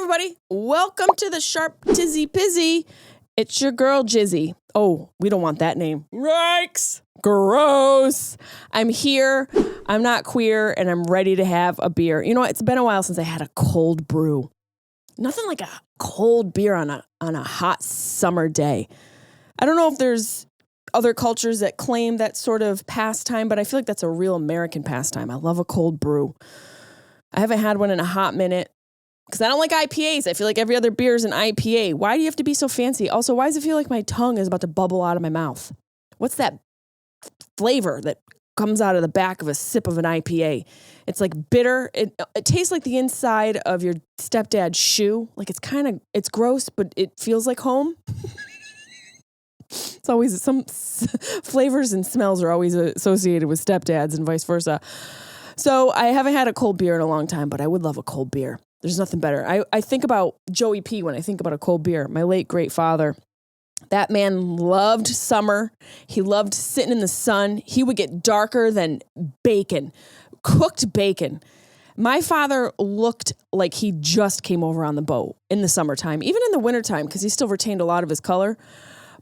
everybody. Welcome to the Sharp Tizzy Pizzy. It's your girl, Jizzy. Oh, we don't want that name. Yikes. Gross. I'm here. I'm not queer, and I'm ready to have a beer. You know what? It's been a while since I had a cold brew. Nothing like a cold beer on a hot summer day. I don't know if there's other cultures that claim that sort of pastime, but I feel like that's a real American pastime. I love a cold brew. I haven't had one in a hot minute because I don't like IPAs. I feel like every other beer is an IPA. Why do you have to be so fancy? Also, why does it feel like my tongue is about to bubble out of my mouth? What's that flavor that comes out of the back of a sip of an IPA? It's like bitter. It tastes like the inside of your stepdad's shoe. Like it's gross, but it feels like home. It's always some flavors and smells are always associated with stepdads and vice versa. So I haven't had a cold beer in a long time, but I would love a cold beer. There's nothing better. I think about Joey P when I think about a cold beer. My late great father. That man loved summer. He loved sitting in the sun. He would get darker than bacon, cooked bacon. My father looked like he just came over on the boat in the summertime, even in the wintertime, because he still retained a lot of his color.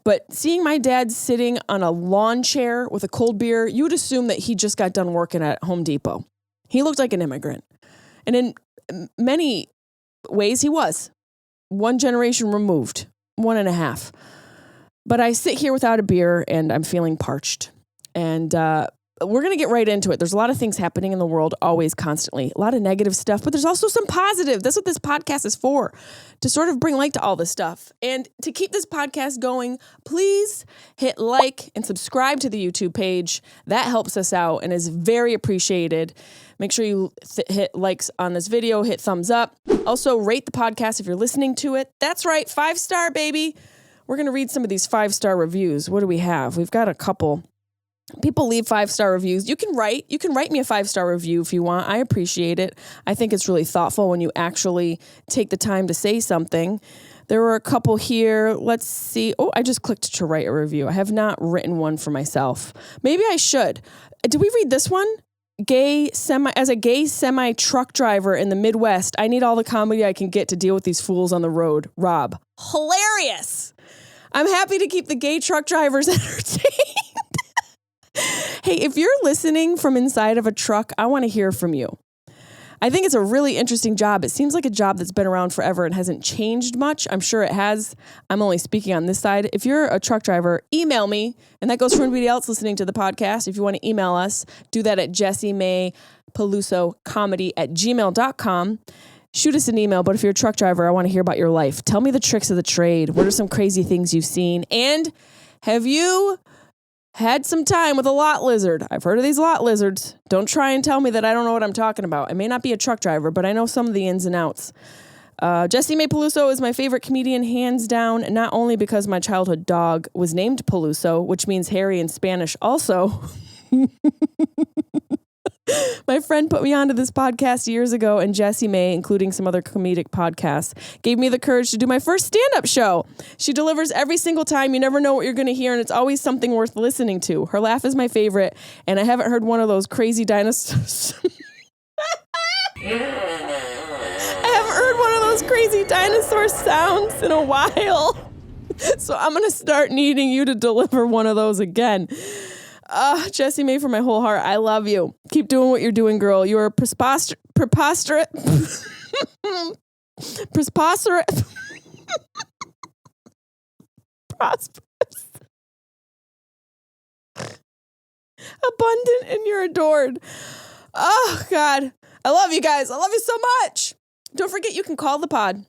But seeing my dad sitting on a lawn chair with a cold beer, you would assume that he just got done working at Home Depot. He looked like an immigrant. And in many ways, he was. One generation removed, 1.5. But I sit here without a beer and I'm feeling parched. And we're going to get right into it. There's a lot of things happening in the world, always, constantly. A lot of negative stuff, but there's also some positive. That's what this podcast is for, to sort of bring light to all this stuff. And to keep this podcast going, please hit like and subscribe to the YouTube page. That helps us out and is very appreciated. Make sure you hit likes on this video, hit thumbs up. Also, rate the podcast if you're listening to it. That's right, 5-star, baby. We're going to read some of these 5-star reviews. What do we have? We've got a couple. People leave 5-star reviews. You can write me a 5-star review if you want. I appreciate it. I think it's really thoughtful when you actually take the time to say something. There were a couple here. Let's see. Oh, I just clicked to write a review. I have not written one for myself. Maybe I should. Did we read this one? As a gay semi truck driver in the Midwest, I need all the comedy I can get to deal with these fools on the road. Rob. Hilarious. I'm happy to keep the gay truck drivers entertained. Hey, if you're listening from inside of a truck, I want to hear from you. I think it's a really interesting job. It seems like a job that's been around forever and hasn't changed much. I'm sure it has. I'm only speaking on this side. If you're a truck driver, email me. And that goes for anybody else listening to the podcast. If you want to email us, do that at JessimaePelusoComedy@gmail.com. Shoot us an email. But if you're a truck driver, I want to hear about your life. Tell me the tricks of the trade. What are some crazy things you've seen? And have you had some time with a lot lizard? I've heard of these lot lizards. Don't try and tell me that I don't know what I'm talking about. I may not be a truck driver, but I know some of the ins and outs. Jessimae Peluso is my favorite comedian, hands down, not only because my childhood dog was named Peluso, which means hairy in Spanish also. My friend put me onto this podcast years ago, and Jessimae, including some other comedic podcasts, gave me the courage to do my first stand-up show. She delivers every single time. You never know what you're going to hear, and it's always something worth listening to. Her laugh is my favorite, and I haven't heard one of those crazy dinosaurs. I haven't heard one of those crazy dinosaur sounds in a while. So I'm going to start needing you to deliver one of those again. Jessimae, from my whole heart, I love you. Keep doing what you're doing, girl. You are preposterous. Prosperous. Abundant, and you're adored. Oh, God. I love you guys. I love you so much. Don't forget you can call the pod.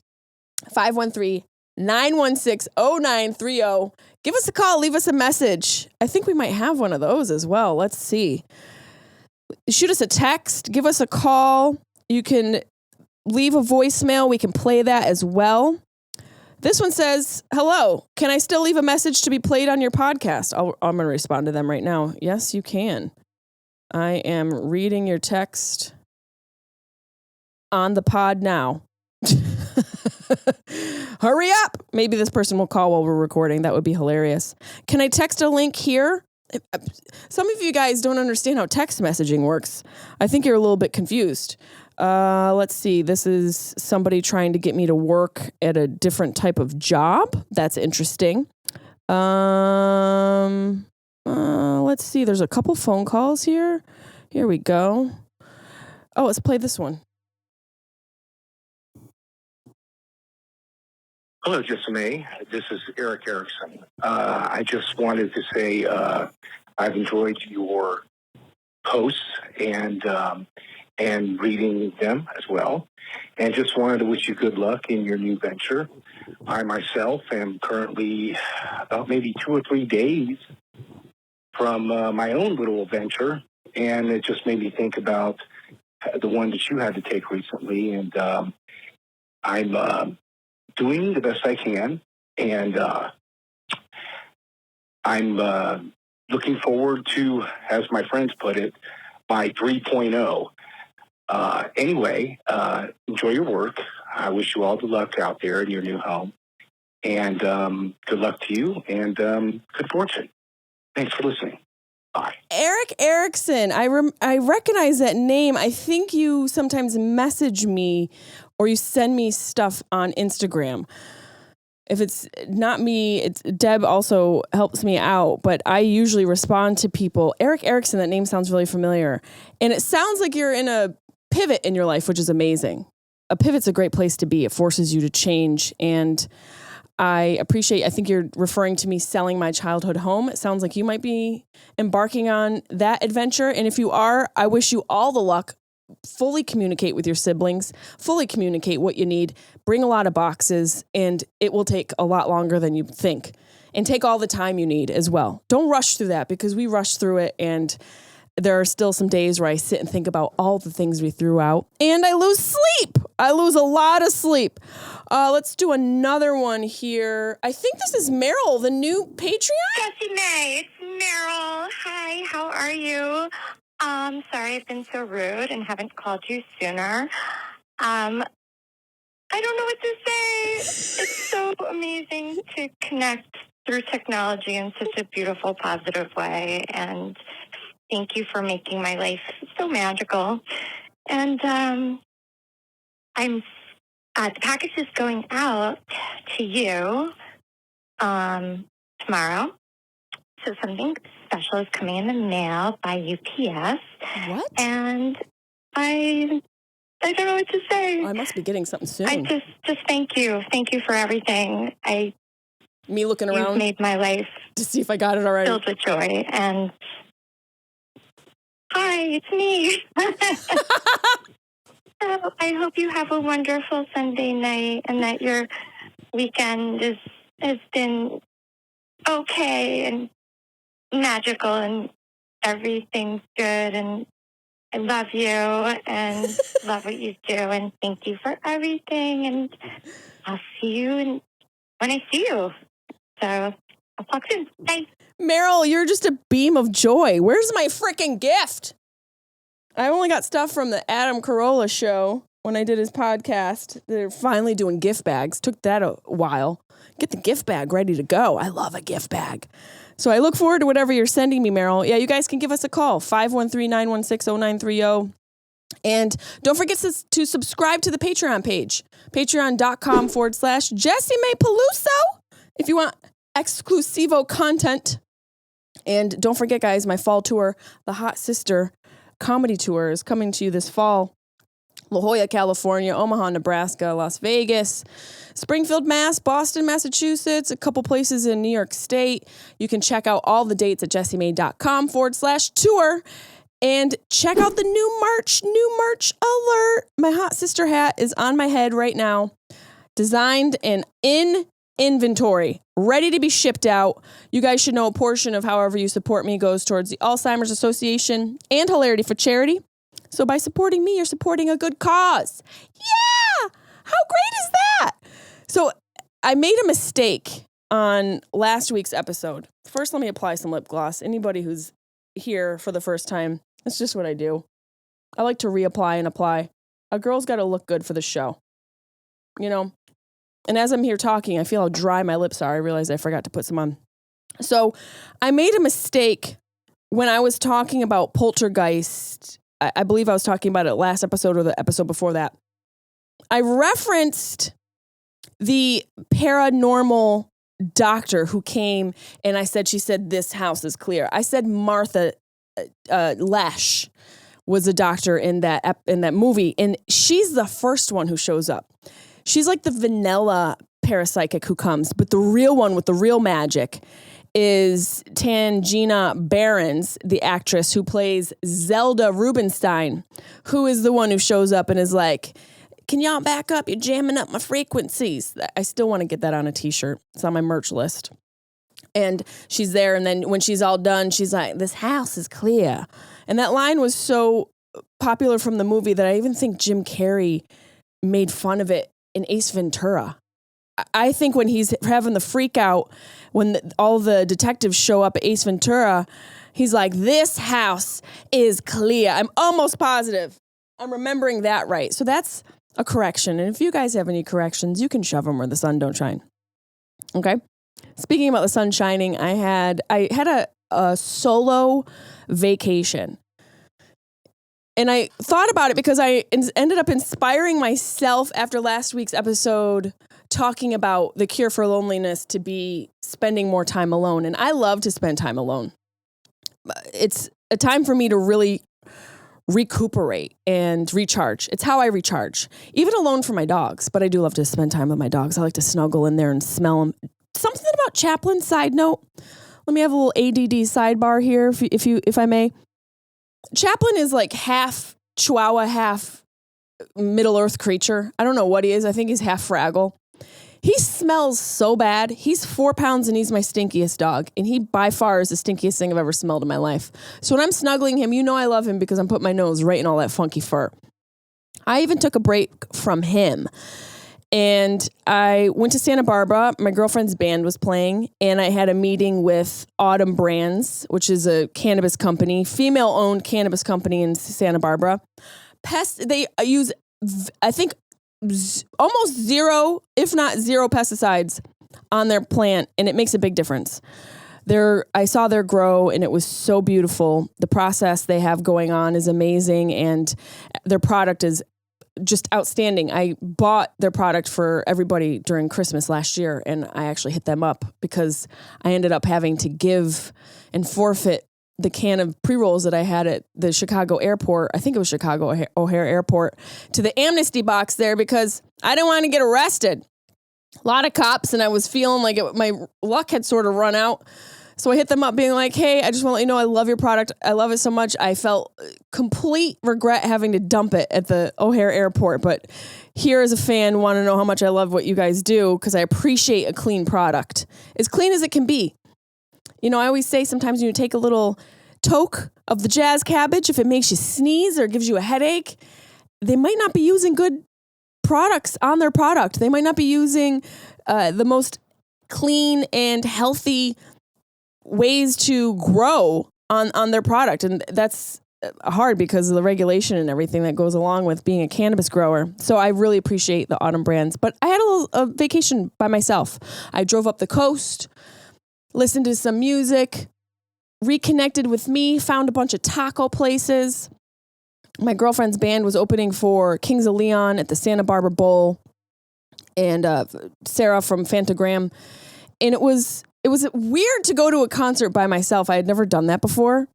513-916-0930. Give us a call. Leave us a message. I think we might have one of those as well. Let's see. Shoot us a text. Give us a call. You can leave a voicemail. We can play that as well. This one says, hello, can I still leave a message to be played on your podcast? I'm going to respond to them right now. Yes, you can. I am reading your text on the pod now. Hurry up. Maybe this person will call while we're recording. That would be hilarious. Can I text a link here? Some of you guys don't understand how text messaging works. I think you're a little bit confused. Let's see. This is somebody trying to get me to work at a different type of job. That's interesting. Let's see. There's a couple phone calls here. Here we go. Oh, let's play this one. Hello, Jessimae. This is Eric Erickson. I just wanted to say I've enjoyed your posts and reading them as well, and just wanted to wish you good luck in your new venture. I myself am currently about maybe 2 or 3 days from my own little venture, and it just made me think about the one that you had to take recently, and I'm doing the best I can, and I'm looking forward to, as my friends put it, my 3.0. Anyway, enjoy your work. I wish you all the luck out there in your new home, and good luck to you, and good fortune. Thanks for listening. Bye. Eric Erickson. I recognize that name. I think you sometimes message me or you send me stuff on Instagram. If it's not me, it's Deb also helps me out, but I usually respond to people. Eric Erickson, that name sounds really familiar. And it sounds like you're in a pivot in your life, which is amazing. A pivot's a great place to be. It forces you to change. And I think you're referring to me selling my childhood home. It sounds like you might be embarking on that adventure. And if you are, I wish you all the luck. Fully communicate with your siblings, fully communicate what you need, bring a lot of boxes, and it will take a lot longer than you think. And take all the time you need as well. Don't rush through that, because we rushed through it, and there are still some days where I sit and think about all the things we threw out, and I lose sleep. I lose a lot of sleep. Let's do another one here. I think this is Meryl, the new Patreon. Jessimae, it's Meryl. Hi, how are you? Sorry I've been so rude and haven't called you sooner. I don't know what to say. It's so amazing to connect through technology in such a beautiful, positive way. And thank you for making my life so magical. And the package is going out to you tomorrow. So something special is coming in the mail by UPS. What? And I don't know what to say. Oh, I must be getting something soon. I just thank you. Thank you for everything. Me looking around. You've made my life to see if I got it already. Filled with joy. And hi, it's me. So I hope you have a wonderful Sunday night and that your weekend has been okay and magical and everything's good, and I love you and love what you do, and thank you for everything, and I'll see you when I see you. So I'll talk soon. Bye. Meryl, you're just a beam of joy. Where's my freaking gift? I only got stuff from the Adam Carolla show when I did his podcast. They're finally doing gift bags. Took that a while. Get the gift bag ready to go. I love a gift bag. So I look forward to whatever you're sending me, Meryl. Yeah, you guys can give us a call, 513-916-0930. And don't forget to subscribe to the Patreon page, patreon.com/Jessimae Peluso, if you want exclusivo content. And don't forget, guys, my fall tour, the Hot Sister Comedy Tour, is coming to you this fall. La Jolla, California, Omaha, Nebraska, Las Vegas, Springfield, Mass, Boston, Massachusetts, a couple places in New York State. You can check out all the dates at jessimae.com/tour and check out the new merch alert. My Hot Sister hat is on my head right now, designed and in inventory, ready to be shipped out. You guys should know a portion of however you support me goes towards the Alzheimer's Association and Hilarity for Charity. So by supporting me, you're supporting a good cause. Yeah! How great is that? So I made a mistake on last week's episode. First, let me apply some lip gloss. Anybody who's here for the first time, it's just what I do. I like to reapply and apply. A girl's got to look good for the show. You know? And as I'm here talking, I feel how dry my lips are. I realized I forgot to put some on. So I made a mistake when I was talking about Poltergeist. I believe I was talking about it last episode or the episode before that. I referenced the paranormal doctor who came and she said, this house is clear. I said Martha Lesh was a doctor in that movie. And she's the first one who shows up. She's like the vanilla parapsychic who comes, but the real one with the real magic is Tangina Barrons, the actress who plays Zelda Rubinstein, who is the one who shows up and is like, can y'all back up? You're jamming up my frequencies. I still want to get that on a t-shirt. It's on my merch list. And she's there. And then when she's all done, she's like, this house is clear. And that line was so popular from the movie that I even think Jim Carrey made fun of it in Ace Ventura. I think when he's having the freak out, when all the detectives show up at Ace Ventura, he's like, this house is clear. I'm almost positive. I'm remembering that right. So that's a correction. And if you guys have any corrections, you can shove them where the sun don't shine. Okay. Speaking about the sun shining, I had a solo vacation. And I thought about it because I ended up inspiring myself after last week's episode talking about the cure for loneliness to be spending more time alone. And I love to spend time alone. It's a time for me to really recuperate and recharge. It's how I recharge, even alone for my dogs. But I do love to spend time with my dogs. I like to snuggle in there and smell them. Something about Chaplin, side note. Let me have a little ADD sidebar here, if I may. Chaplin is like half Chihuahua, half Middle Earth creature. I don't know what he is. I think he's half Fraggle. He smells so bad. He's 4 pounds and he's my stinkiest dog. And he by far is the stinkiest thing I've ever smelled in my life. So when I'm snuggling him, you know I love him because I'm putting my nose right in all that funky fur. I even took a break from him. And I went to Santa Barbara. My girlfriend's band was playing. And I had a meeting with Autumn Brands, which is a cannabis company, female-owned cannabis company in Santa Barbara. They use, I think, almost zero, if not zero pesticides on their plant, and it makes a big difference. I saw their grow, and it was so beautiful. The process they have going on is amazing, and their product is just outstanding. I bought their product for everybody during Christmas last year, and I actually hit them up because I ended up having to give and forfeit the can of pre-rolls that I had at the Chicago airport. I think it was Chicago O'Hare Airport, to the amnesty box there because I didn't want to get arrested. A lot of cops, and I was feeling like my luck had sort of run out. So I hit them up being like, hey, I just want to let you know I love your product. I love it so much. I felt complete regret having to dump it at the O'Hare Airport. But here as a fan, want to know how much I love what you guys do because I appreciate a clean product. As clean as it can be. You know, I always say sometimes when you take a little toke of the jazz cabbage, if it makes you sneeze or gives you a headache, they might not be using good products on their product. They might not be using the most clean and healthy ways to grow on their product. And that's hard because of the regulation and everything that goes along with being a cannabis grower. So I really appreciate the Autumn Brands. But I had a vacation by myself. I drove up the coast, listened to some music, reconnected with me, found a bunch of taco places. My girlfriend's band was opening for Kings of Leon at the Santa Barbara Bowl, and Sarah from Fantagram. And it was weird to go to a concert by myself. I had never done that before.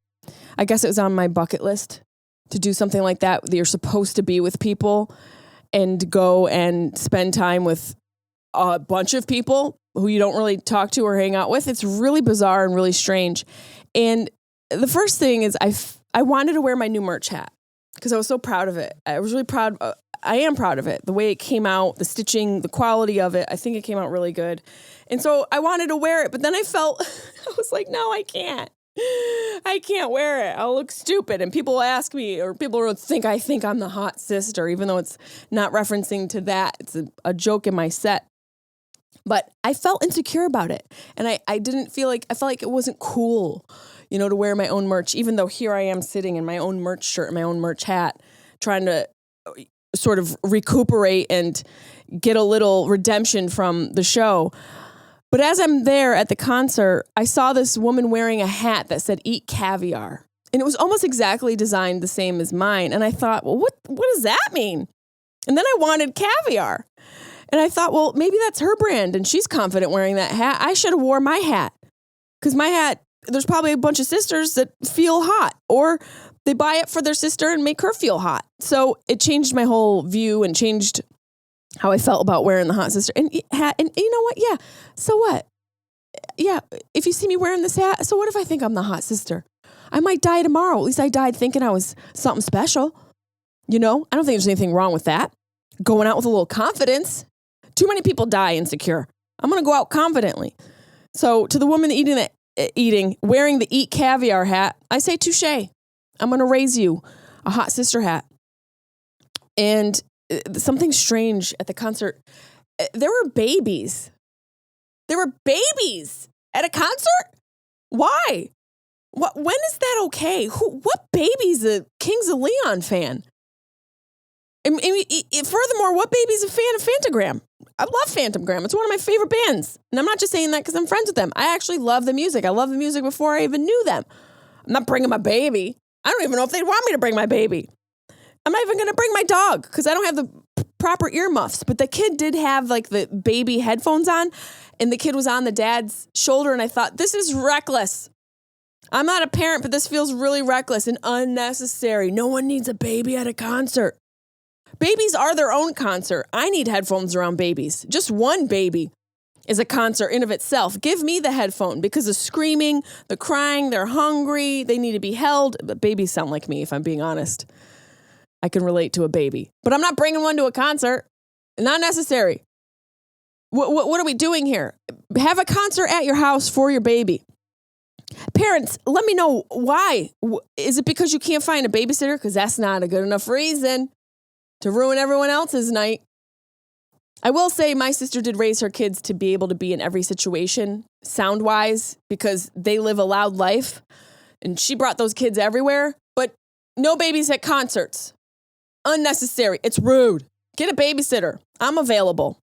I guess it was on my bucket list to do something like that. You're supposed to be with people and go and spend time with a bunch of people who you don't really talk to or hang out with. It's really bizarre and really strange. And the first thing is I wanted to wear my new merch hat because I was so proud of it. I was really proud. I am proud of it. The way it came out, the stitching, the quality of it. I think it came out really good. And so I wanted to wear it, but then I was like, no, I can't. I can't wear it. I'll look stupid. And people ask me, or people will think I think I'm the hot sister, even though it's not referencing to that. It's a joke in my set. But I felt insecure about it. And I felt like it wasn't cool, to wear my own merch, even though here I am sitting in my own merch shirt and my own merch hat, trying to sort of recuperate and get a little redemption from the show. But as I'm there at the concert, I saw this woman wearing a hat that said "Eat Caviar." And it was almost exactly designed the same as mine. And I thought, well, what does that mean? And then I wanted caviar. And I thought, well, maybe that's her brand and she's confident wearing that hat. I should have wore my hat. Because my hat, there's probably a bunch of sisters that feel hot. Or they buy it for their sister and make her feel hot. So it changed my whole view and changed how I felt about wearing the hot sister hat. And you know what? Yeah. So what? Yeah. If you see me wearing this hat, so what if I think I'm the hot sister? I might die tomorrow. At least I died thinking I was something special. You know, I don't think there's anything wrong with that. Going out with a little confidence. Too many people die insecure. I'm going to go out confidently. So to the woman wearing the Eat Caviar hat, I say touche. I'm going to raise you a hot sister hat. And something strange at the concert. There were babies. There were babies at a concert? Why? When is that okay? What baby's a Kings of Leon fan? And furthermore, what baby's a fan of Phantogram? I love Phantogram. It's one of my favorite bands. And I'm not just saying that because I'm friends with them. I actually love the music. I love the music before I even knew them. I'm not bringing my baby. I don't even know if they'd want me to bring my baby. I'm not even going to bring my dog because I don't have the proper earmuffs. But the kid did have like the baby headphones on. And the kid was on the dad's shoulder. And I thought, this is reckless. I'm not a parent, but this feels really reckless and unnecessary. No one needs a baby at a concert. Babies are their own concert. I need headphones around babies. Just one baby is a concert in of itself. Give me the headphone because the screaming, the crying, they're hungry, they need to be held. But babies sound like me, if I'm being honest. I can relate to a baby. But I'm not bringing one to a concert. Not necessary. What are we doing here? Have a concert at your house for your baby. Parents, let me know why. Is it because you can't find a babysitter? Because that's not a good enough reason to ruin everyone else's night. I will say my sister did raise her kids to be able to be in every situation, sound-wise, because they live a loud life. And she brought those kids everywhere. But no babies at concerts. Unnecessary. It's rude. Get a babysitter. I'm available.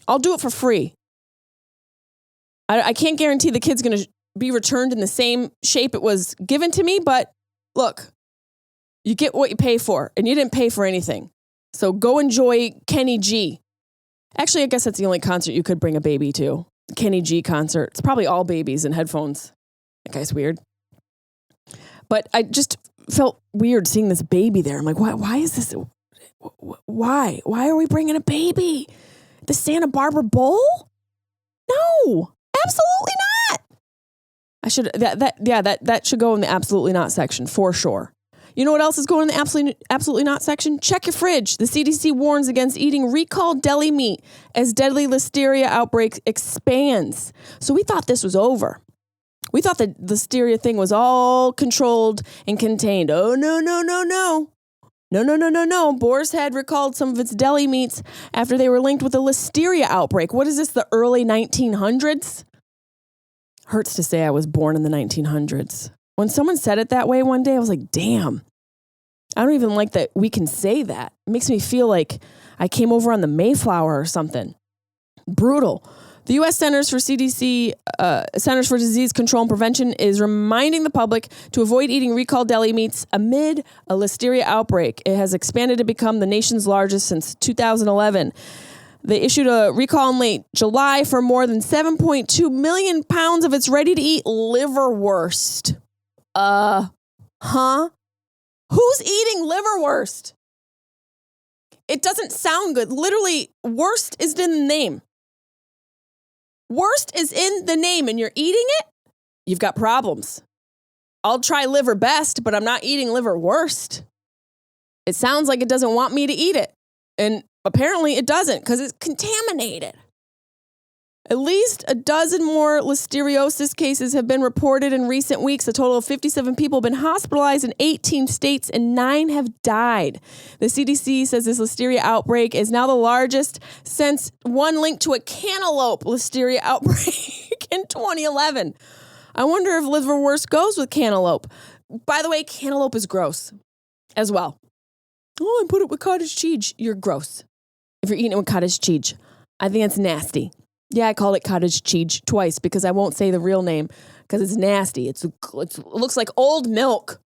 I'll do it for free. I can't guarantee the kid's going to be returned in the same shape it was given to me. But look, you get what you pay for. And you didn't pay for anything. So go enjoy Kenny G. Actually, I guess that's the only concert you could bring a baby to. Kenny G concert. It's probably all babies and headphones. That guy's weird. But I just felt weird seeing this baby there. I'm like, why is this? Why? Why are we bringing a baby? The Santa Barbara Bowl? No, absolutely not. That should go in the absolutely not section for sure. You know what else is going in the absolutely not section? Check your fridge. The CDC warns against eating recalled deli meat as deadly Listeria outbreak expands. So we thought this was over. We thought the Listeria thing was all controlled and contained. Oh, no. No. Boar's Head recalled some of its deli meats after they were linked with a Listeria outbreak. What is this, the early 1900s? Hurts to say I was born in the 1900s. When someone said it that way one day, I was like, damn. I don't even like that we can say that. It makes me feel like I came over on the Mayflower or something. Brutal. The U.S. Centers for Disease Control and Prevention is reminding the public to avoid eating recalled deli meats amid a Listeria outbreak. It has expanded to become the nation's largest since 2011. They issued a recall in late July for more than 7.2 million pounds of its ready-to-eat liverwurst. Who's eating liverwurst? It doesn't sound good. Literally, worst is in the name. Worst is in the name and you're eating it? You've got problems. I'll try liver best, but I'm not eating liverwurst. It sounds like it doesn't want me to eat it. And apparently it doesn't because it's contaminated. At least a dozen more listeriosis cases have been reported in recent weeks. A total of 57 people have been hospitalized in 18 states and 9 have died. The CDC says this listeria outbreak is now the largest since one linked to a cantaloupe listeria outbreak in 2011. I wonder if liverwurst goes with cantaloupe. By the way, cantaloupe is gross as well. Oh, I put it with cottage cheese. You're gross. If you're eating it with cottage cheese, I think it's nasty. Yeah, I called it cottage cheese twice because I won't say the real name because it's nasty. It looks like old milk.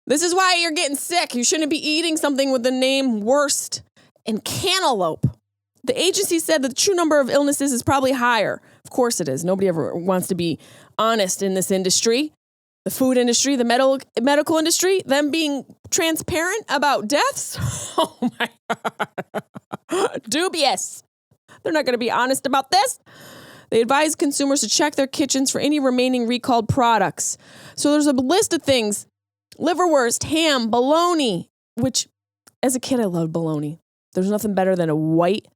This is why you're getting sick. You shouldn't be eating something with the name worst and cantaloupe. The agency said the true number of illnesses is probably higher. Of course it is. Nobody ever wants to be honest in this industry. The food industry, the medical industry, them being transparent about deaths. Oh my God. Dubious. They're not going to be honest about this. They advise consumers to check their kitchens for any remaining recalled products. So there's a list of things. Liverwurst, ham, bologna, which as a kid I loved bologna. There's nothing better than a white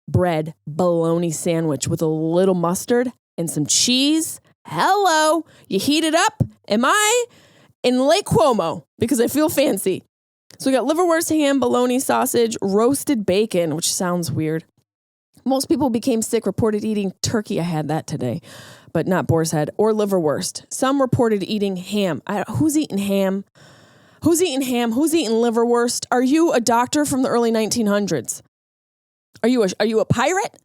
bread bologna sandwich with a little mustard and some cheese. Hello. You heat it up. Am I in Lake Como? Because I feel fancy. So we got liverwurst, ham, bologna, sausage, roasted bacon, which sounds weird. Most people became sick, reported eating turkey. I had that today, but not boar's head or liverwurst. Some reported eating ham. Who's eating ham? Who's eating ham? Who's eating liverwurst? Are you a doctor from the early 1900s? Are you a pirate?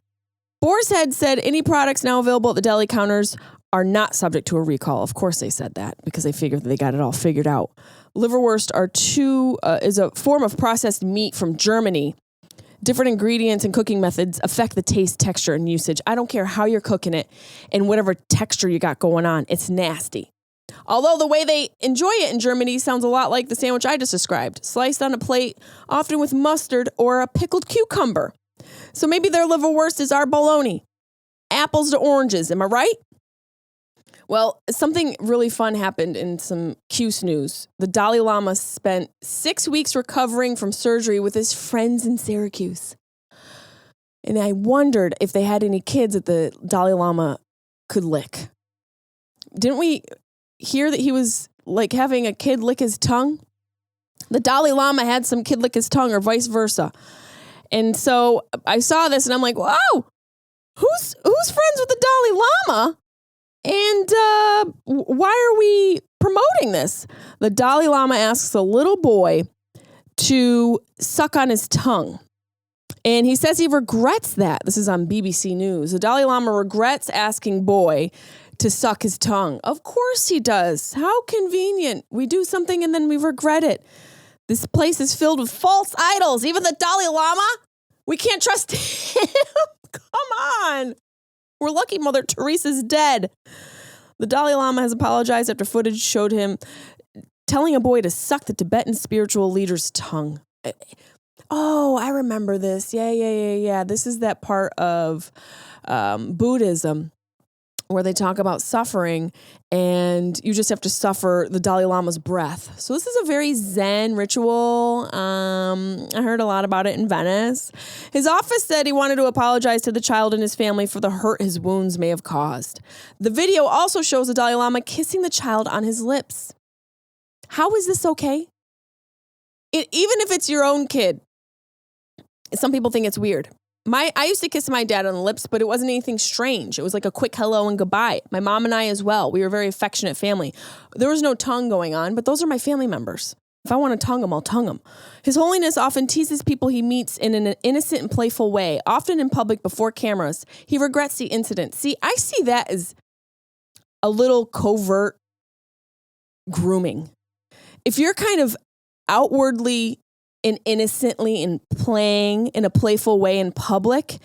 Boar's Head said any products now available at the deli counters are not subject to a recall. Of course they said that because they figured that they got it all figured out. Liverwurst is a form of processed meat from Germany. Different ingredients and cooking methods affect the taste, texture, and usage. I don't care how you're cooking it and whatever texture you got going on. It's nasty. Although the way they enjoy it in Germany sounds a lot like the sandwich I just described, sliced on a plate, often with mustard or a pickled cucumber. So maybe their liverwurst is our bologna. Apples to oranges, am I right? Well, something really fun happened in some Cuse news. The Dalai Lama spent 6 weeks recovering from surgery with his friends in Syracuse. And I wondered if they had any kids that the Dalai Lama could lick. Didn't we hear that he was like having a kid lick his tongue? The Dalai Lama had some kid lick his tongue or vice versa. And so I saw this and I'm like, wow, who's friends with the Dalai Lama? And why are we promoting this? The Dalai Lama asks a little boy to suck on his tongue. And he says he regrets that. This is on BBC News. The Dalai Lama regrets asking boy to suck his tongue. Of course he does. How convenient. We do something and then we regret it. This place is filled with false idols. Even the Dalai Lama, we can't trust him. Come on. We're lucky Mother Teresa's dead. The Dalai Lama has apologized after footage showed him telling a boy to suck the Tibetan spiritual leader's tongue. Oh, I remember this. Yeah. This is that part of Buddhism where they talk about suffering and you just have to suffer the Dalai Lama's breath. So this is a very Zen ritual. I heard a lot about it in Venice. His office said he wanted to apologize to the child and his family for the hurt his wounds may have caused. The video also shows the Dalai Lama kissing the child on his lips. How is this okay? Even if it's your own kid, some people think it's weird. I used to kiss my dad on the lips, but it wasn't anything strange. It was like a quick hello and goodbye. My mom and I as well. We were a very affectionate family. There was no tongue going on, but those are my family members. If I want to tongue them, I'll tongue them. His Holiness often teases people he meets in an innocent and playful way, often in public before cameras. He regrets the incident. See, I see that as a little covert grooming. If you're kind of outwardly and innocently and playing in a playful way in public,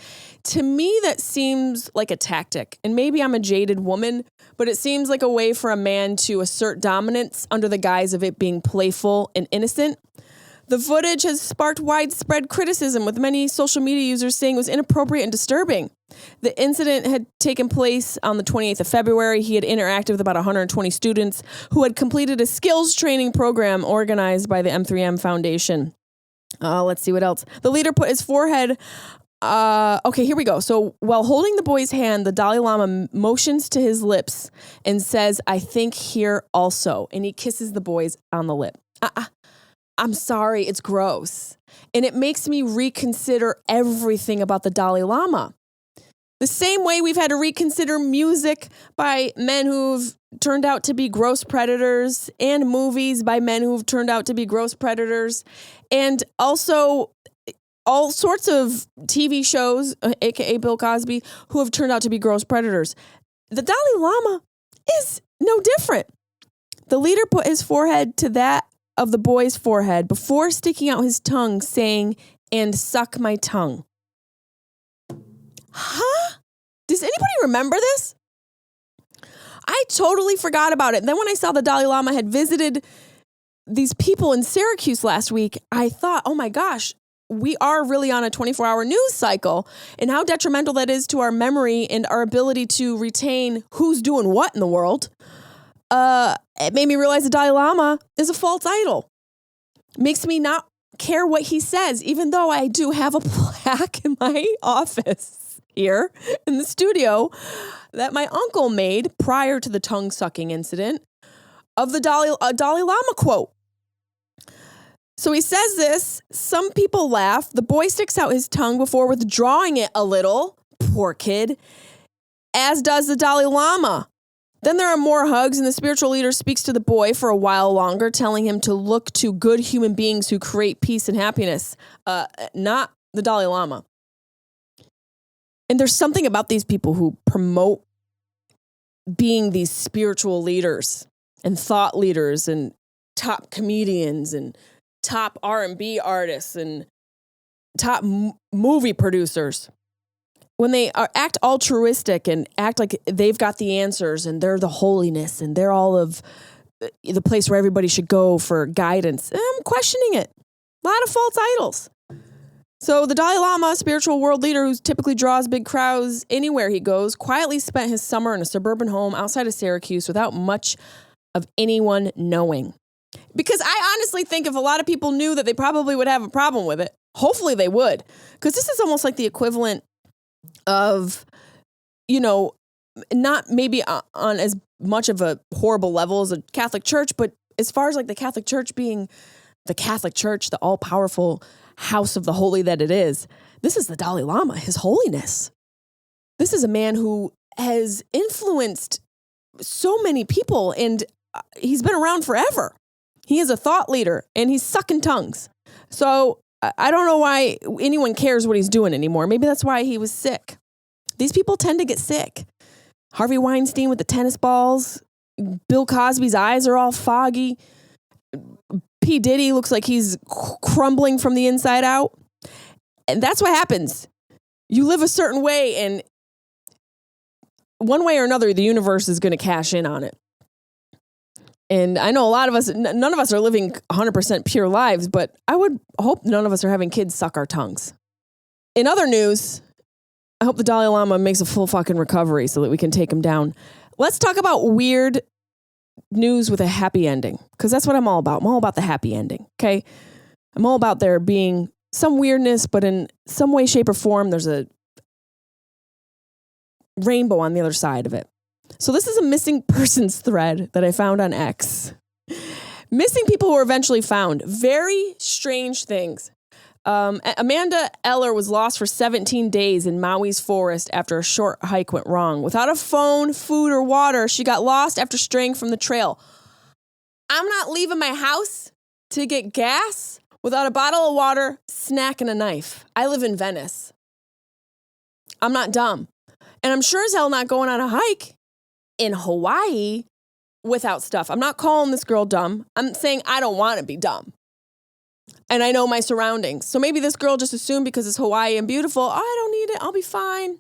to me that seems like a tactic. And maybe I'm a jaded woman, but it seems like a way for a man to assert dominance under the guise of it being playful and innocent. The footage has sparked widespread criticism, with many social media users saying it was inappropriate and disturbing. The incident had taken place on the 28th of February. He had interacted with about 120 students who had completed a skills training program organized by the M3M Foundation. Let's see what else. The leader put his forehead. Okay, here we go. So while holding the boy's hand, the Dalai Lama motions to his lips and says, "I think here also." And he kisses the boys on the lip. I'm sorry, it's gross. And it makes me reconsider everything about the Dalai Lama. The same way we've had to reconsider music by men who've turned out to be gross predators, and movies by men who've turned out to be gross predators, and also all sorts of TV shows, aka Bill Cosby, who have turned out to be gross predators. The Dalai Lama is no different. The leader put his forehead to that of the boy's forehead before sticking out his tongue, saying, "And suck my tongue." Huh? Does anybody remember this? I totally forgot about it. Then when I saw the Dalai Lama had visited these people in Syracuse last week, I thought, oh my gosh, we are really on a 24-hour news cycle, and how detrimental that is to our memory and our ability to retain who's doing what in the world. It made me realize the Dalai Lama is a false idol. Makes me not care what he says, even though I do have a plaque in my office here in the studio that my uncle made prior to the tongue-sucking incident of the Dalai Lama quote. So he says this, some people laugh, the boy sticks out his tongue before withdrawing it a little, poor kid, as does the Dalai Lama. Then there are more hugs, and the spiritual leader speaks to the boy for a while longer, telling him to look to good human beings who create peace and happiness, not the Dalai Lama. And there's something about these people who promote being these spiritual leaders and thought leaders and top comedians and top R&B artists and top movie producers. When they act altruistic and act like they've got the answers and they're the holiness and they're all of the place where everybody should go for guidance, I'm questioning it. A lot of false idols. So the Dalai Lama, spiritual world leader who typically draws big crowds anywhere he goes, quietly spent his summer in a suburban home outside of Syracuse without much of anyone knowing. Because I honestly think if a lot of people knew that, they probably would have a problem with it. Hopefully they would. Because this is almost like the equivalent of, not maybe on as much of a horrible level as a Catholic Church, but as far as like the Catholic Church being the Catholic Church, the all-powerful house of the holy that it is, this is the Dalai Lama, His Holiness. This is a man who has influenced so many people, and he's been around forever. He is a thought leader, and he's sucking tongues. So I don't know why anyone cares what he's doing anymore. Maybe that's why he was sick. These people tend to get sick. Harvey Weinstein with the tennis balls. Bill Cosby's eyes are all foggy. P. Diddy looks like he's crumbling from the inside out. And that's what happens. You live a certain way, and one way or another, the universe is going to cash in on it. And I know a lot of us, none of us are living 100% pure lives, but I would hope none of us are having kids suck our tongues. In other news, I hope the Dalai Lama makes a full fucking recovery so that we can take him down. Let's talk about weird news with a happy ending, because that's what I'm all about. I'm all about the happy ending, okay? I'm all about there being some weirdness, but in some way, shape, or form, there's a rainbow on the other side of it. So this is a missing persons thread that I found on X. Missing people who were eventually found. Very strange things. Amanda Eller was lost for 17 days in Maui's forest after a short hike went wrong. Without a phone, food, or water, she got lost after straying from the trail. I'm not leaving my house to get gas without a bottle of water, snack, and a knife. I live in Venice. I'm not dumb. And I'm sure as hell not going on a hike in Hawaii without stuff. I'm not calling this girl dumb. I'm saying I don't want to be dumb. And I know my surroundings. So maybe this girl just assumed because it's Hawaii and beautiful, I don't need it, I'll be fine.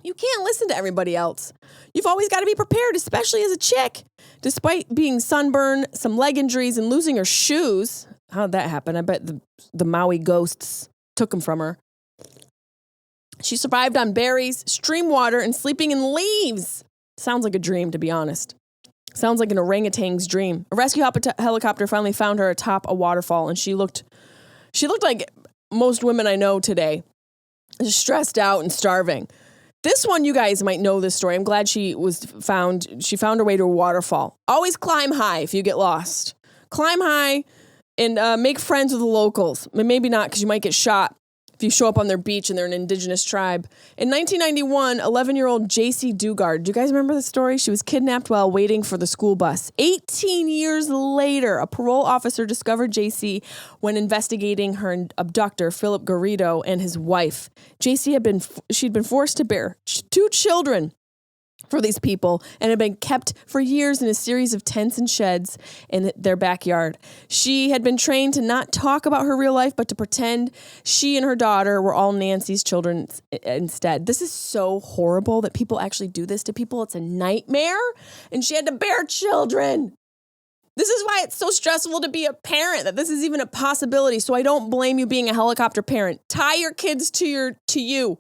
You can't listen to everybody else. You've always got to be prepared, especially as a chick. Despite being sunburned, some leg injuries, and losing her shoes. How'd that happen? I bet the Maui ghosts took them from her. She survived on berries, stream water, and sleeping in leaves. Sounds like a dream, to be honest. Sounds like an orangutan's dream. A rescue helicopter finally found her atop a waterfall, and she looked like most women I know today, stressed out and starving. This one, you guys might know this story. I'm glad she was found. She found her way to a waterfall. Always climb high if you get lost. Climb high and make friends with the locals. Maybe not, because you might get shot if you show up on their beach and they're an indigenous tribe. In 1991, 11-year-old J.C. Dugard, do you guys remember the story? She was kidnapped while waiting for the school bus. 18 years later, a parole officer discovered J.C. when investigating her abductor, Philip Garrido, and his wife. J.C. she'd been forced to bear 2 children for these people and had been kept for years in a series of tents and sheds in their backyard. She had been trained to not talk about her real life, but to pretend she and her daughter were all Nancy's children instead. This is so horrible that people actually do this to people. It's a nightmare. And she had to bear children. This is why it's so stressful to be a parent, that this is even a possibility. So I don't blame you being a helicopter parent. Tie your kids to you.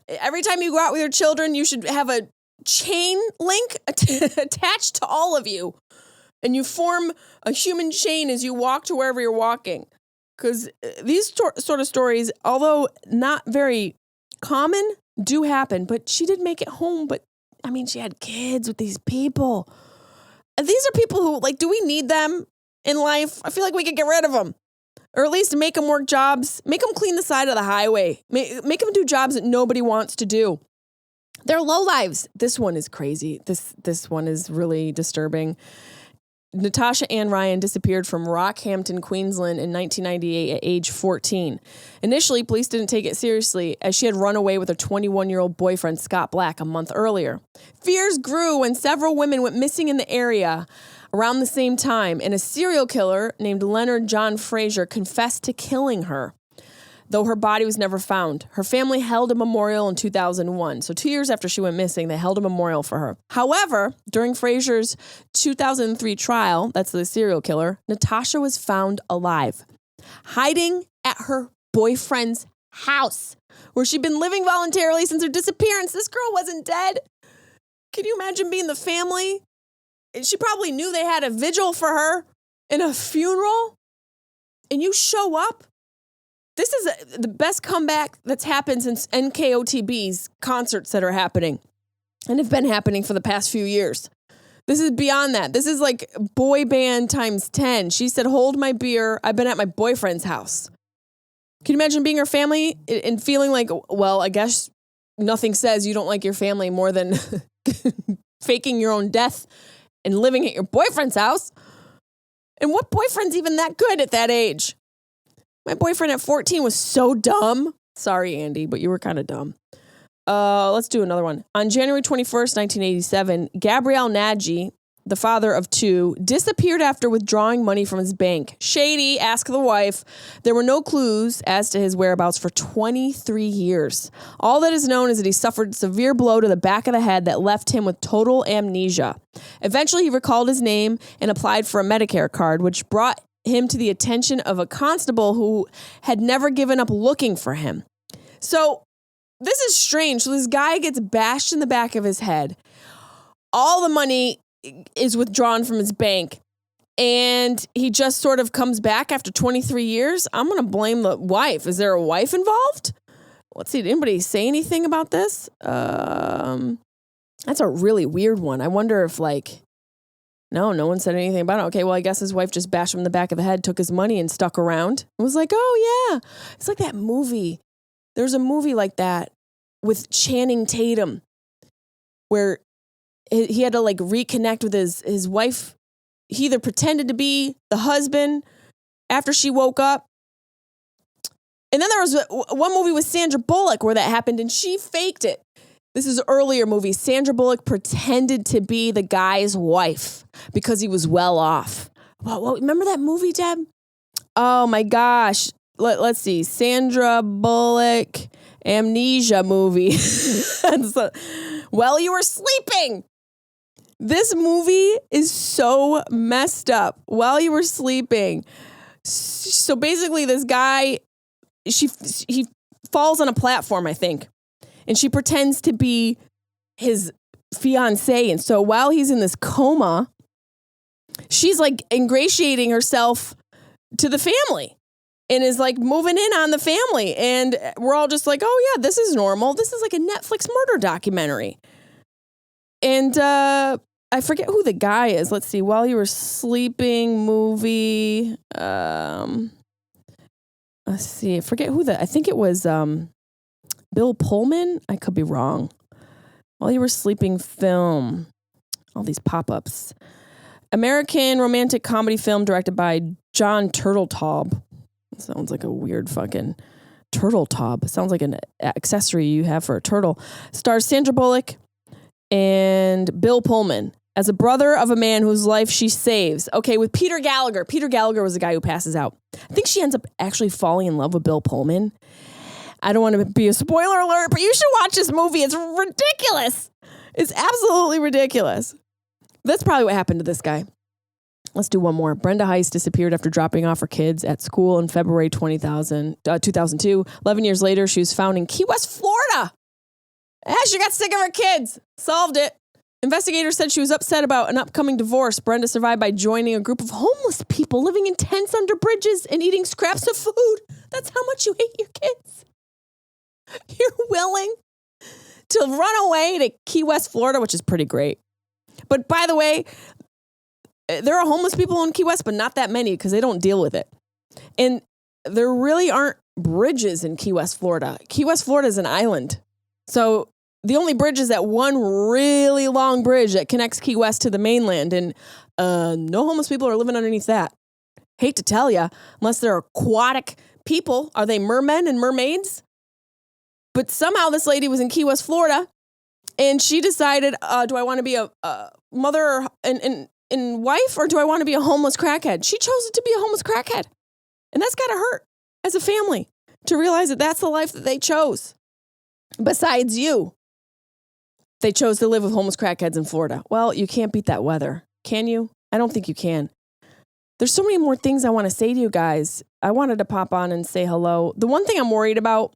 Every time you go out with your children, you should have a chain link attached to all of you, and you form a human chain as you walk to wherever you're walking. Because these sort of stories, although not very common, do happen. But she did make it home. But I mean, she had kids with these people. And these are people who, like, do we need them in life? I feel like we could get rid of them, or at least make them work jobs, make them clean the side of the highway, make them do jobs that nobody wants to do. They're lowlives. This one is crazy. This one is really disturbing. Natasha Ann Ryan disappeared from Rockhampton, Queensland in 1998 at age 14. Initially, police didn't take it seriously as she had run away with her 21-year-old boyfriend, Scott Black, a month earlier. Fears grew when several women went missing in the area around the same time, and a serial killer named Leonard John Fraser confessed to killing her, though her body was never found. Her family held a memorial in 2001. So 2 years after she went missing, they held a memorial for her. However, during Fraser's 2003 trial, that's the serial killer, Natasha was found alive, hiding at her boyfriend's house, where she'd been living voluntarily since her disappearance. This girl wasn't dead. Can you imagine being the family? And she probably knew they had a vigil for her and a funeral, and you show up. This is the best comeback that's happened since NKOTB's concerts that are happening and have been happening for the past few years. This is beyond that. This is like boy band times 10. She said, "Hold my beer. I've been at my boyfriend's house." Can you imagine being her family and feeling like, well, I guess nothing says you don't like your family more than faking your own death and living at your boyfriend's house? And what boyfriend's even that good at that age? My boyfriend at 14 was so dumb. Sorry, Andy, but you were kind of dumb. Let's do another one. On January 21st, 1987, Gabriel Nagy, the father of two, disappeared after withdrawing money from his bank. Shady, ask the wife. There were no clues as to his whereabouts for 23 years. All that is known is that he suffered a severe blow to the back of the head that left him with total amnesia. Eventually, he recalled his name and applied for a Medicare card, which brought him to the attention of a constable who had never given up looking for him. So this is strange. So this guy gets bashed in the back of his head. All the money is withdrawn from his bank, and he just sort of comes back after 23 years. I'm going to blame the wife. Is there a wife involved? Let's see. Did anybody say anything about this? That's a really weird one. I wonder if no one said anything about it. Okay, well, I guess his wife just bashed him in the back of the head, took his money, and stuck around. It was like, oh, yeah. It's like that movie. There's a movie like that with Channing Tatum where he had to, reconnect with his wife. He either pretended to be the husband after she woke up. And then there was one movie with Sandra Bullock where that happened, and she faked it. This is an earlier movie. Sandra Bullock pretended to be the guy's wife because he was well off. Well, remember that movie, Deb? Oh, my gosh. Let's see. Sandra Bullock amnesia movie. While you were sleeping. This movie is so messed up. While you were sleeping. So basically this guy, he falls on a platform, I think. And she pretends to be his fiance. And so while he's in this coma, she's ingratiating herself to the family and is moving in on the family. And we're all just oh yeah, this is normal. This is like a Netflix murder documentary. And I forget who the guy is. Let's see. While you were sleeping movie. Let's see. I forget who I think it was Bill Pullman? I could be wrong. While you were sleeping film. All these pop-ups. American romantic comedy film directed by John Turteltaub. Sounds like a weird fucking turtle taub. Sounds like an accessory you have for a turtle. Stars Sandra Bullock, and Bill Pullman as a brother of a man whose life she saves. Okay, with Peter Gallagher. Peter Gallagher was the guy who passes out. I think she ends up actually falling in love with Bill Pullman. I don't want to be a spoiler alert, but you should watch this movie. It's ridiculous. It's absolutely ridiculous. That's probably what happened to this guy. Let's do one more. Brenda Heist disappeared after dropping off her kids at school in February 2002. 11 years later, she was found in Key West, Florida. She got sick of her kids. Solved it. Investigators said she was upset about an upcoming divorce. Brenda survived by joining a group of homeless people living in tents under bridges and eating scraps of food. That's how much you hate your kids. You're willing to run away to Key West, Florida, which is pretty great. But by the way, there are homeless people in Key West, but not that many because they don't deal with it. And there really aren't bridges in Key West, Florida. Key West, Florida is an island. So the only bridge is that one really long bridge that connects Key West to the mainland. And no homeless people are living underneath that. Hate to tell you, unless they're aquatic people. Are they mermen and mermaids? But somehow this lady was in Key West, Florida, and she decided, do I want to be a mother and wife, or do I want to be a homeless crackhead? She chose to be a homeless crackhead. And that's got to hurt as a family to realize that that's the life that they chose. Besides you, they chose to live with homeless crackheads in Florida. Well, you can't beat that weather, can you? I don't think you can. There's so many more things I want to say to you guys. I wanted to pop on and say hello. The one thing I'm worried about,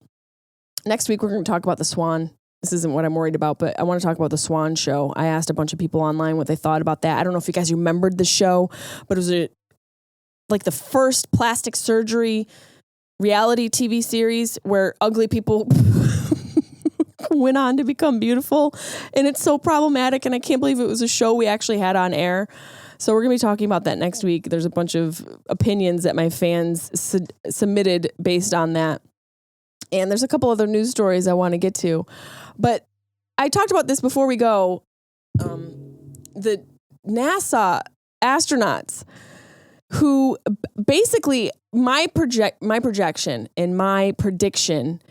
next week we're going to talk about the Swan. This isn't what I'm worried about, but I want to talk about the Swan show. I asked a bunch of people online what they thought about that. I don't know if you guys remembered the show, but it was like the first plastic surgery reality TV series where ugly people went on to become beautiful. And it's so problematic, and I can't believe it was a show we actually had on air. So we're going to be talking about that next week. There's a bunch of opinions that my fans submitted based on that. And there's a couple other news stories I want to get to. But I talked about this before we go. The NASA astronauts who basically my projection and my prediction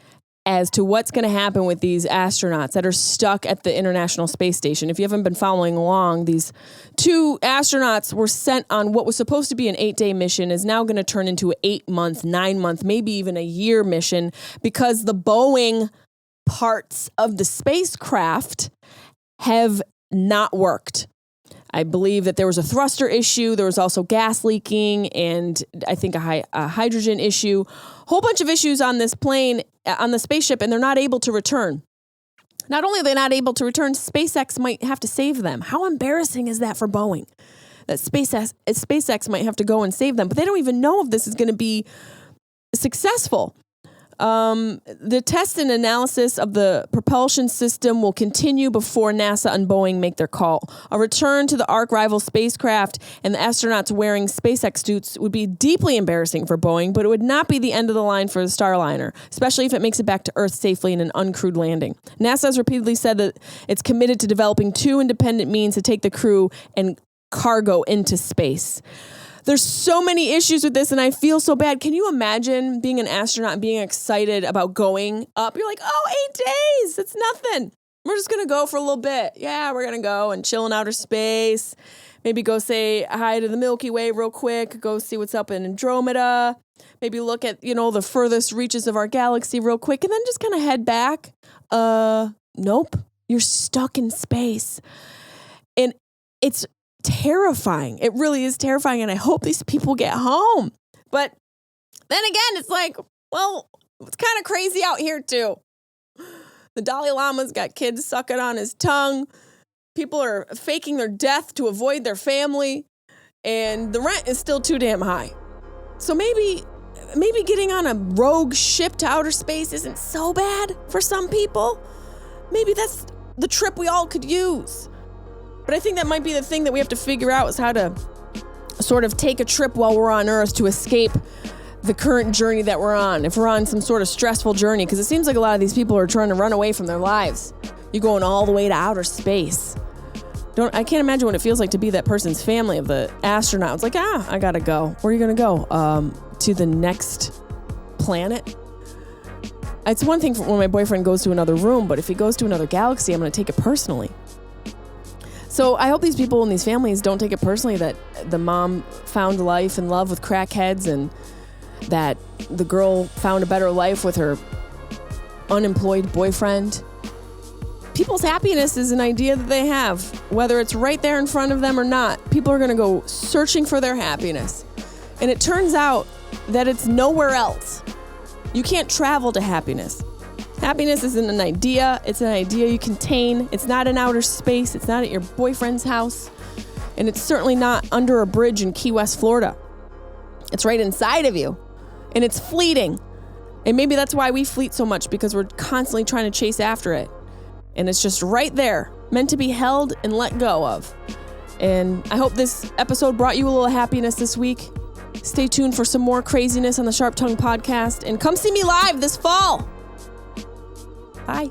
as to what's going to happen with these astronauts that are stuck at the International Space Station. If you haven't been following along, these 2 astronauts were sent on what was supposed to be an 8-day mission is now going to turn into an 8-month, 9-month, maybe even a year mission because the Boeing parts of the spacecraft have not worked. I believe that there was a thruster issue. There was also gas leaking and I think a hydrogen issue. Whole bunch of issues on this plane, on the spaceship, and they're not able to return. Not only are they not able to return, SpaceX might have to save them. How embarrassing is that for Boeing? That SpaceX might have to go and save them, but they don't even know if this is going to be successful. The test and analysis of the propulsion system will continue before NASA and Boeing make their call. A return to the Ark rival spacecraft and the astronauts wearing SpaceX suits would be deeply embarrassing for Boeing, but it would not be the end of the line for the Starliner, especially if it makes it back to Earth safely in an uncrewed landing. NASA has repeatedly said that it's committed to developing 2 independent means to take the crew and cargo into space. There's so many issues with this, and I feel so bad. Can you imagine being an astronaut and being excited about going up? You're like, 8 days. It's nothing. We're just going to go for a little bit. Yeah, we're going to go and chill in outer space. Maybe go say hi to the Milky Way real quick. Go see what's up in Andromeda. Maybe look at, the furthest reaches of our galaxy real quick, and then just kind of head back. Nope. You're stuck in space. And it's terrifying. It really is terrifying, and I hope these people get home. But then again, it's like, well, it's kind of crazy out here too. The Dalai Lama's got kids sucking on his tongue. People are faking their death to avoid their family, and the rent is still too damn high. So maybe getting on a rogue ship to outer space isn't so bad for some people. Maybe that's the trip we all could use. But I think that might be the thing that we have to figure out is how to sort of take a trip while we're on Earth to escape the current journey that we're on. If we're on some sort of stressful journey, because it seems like a lot of these people are trying to run away from their lives. You're going all the way to outer space. I can't imagine what it feels like to be that person's family of the astronaut. It's like, I gotta go. Where are you gonna go? To the next planet? It's one thing when my boyfriend goes to another room, but if he goes to another galaxy, I'm gonna take it personally. So I hope these people in these families don't take it personally that the mom found life and love with crackheads and that the girl found a better life with her unemployed boyfriend. People's happiness is an idea that they have, whether it's right there in front of them or not. People are going to go searching for their happiness. And it turns out that it's nowhere else. You can't travel to happiness. Happiness isn't an idea. It's an idea you contain. It's not in outer space. It's not at your boyfriend's house. And it's certainly not under a bridge in Key West, Florida. It's right inside of you. And it's fleeting. And maybe that's why we fleet so much, because we're constantly trying to chase after it. And it's just right there, meant to be held and let go of. And I hope this episode brought you a little happiness this week. Stay tuned for some more craziness on the Sharp Tongue Podcast. And come see me live this fall. Bye.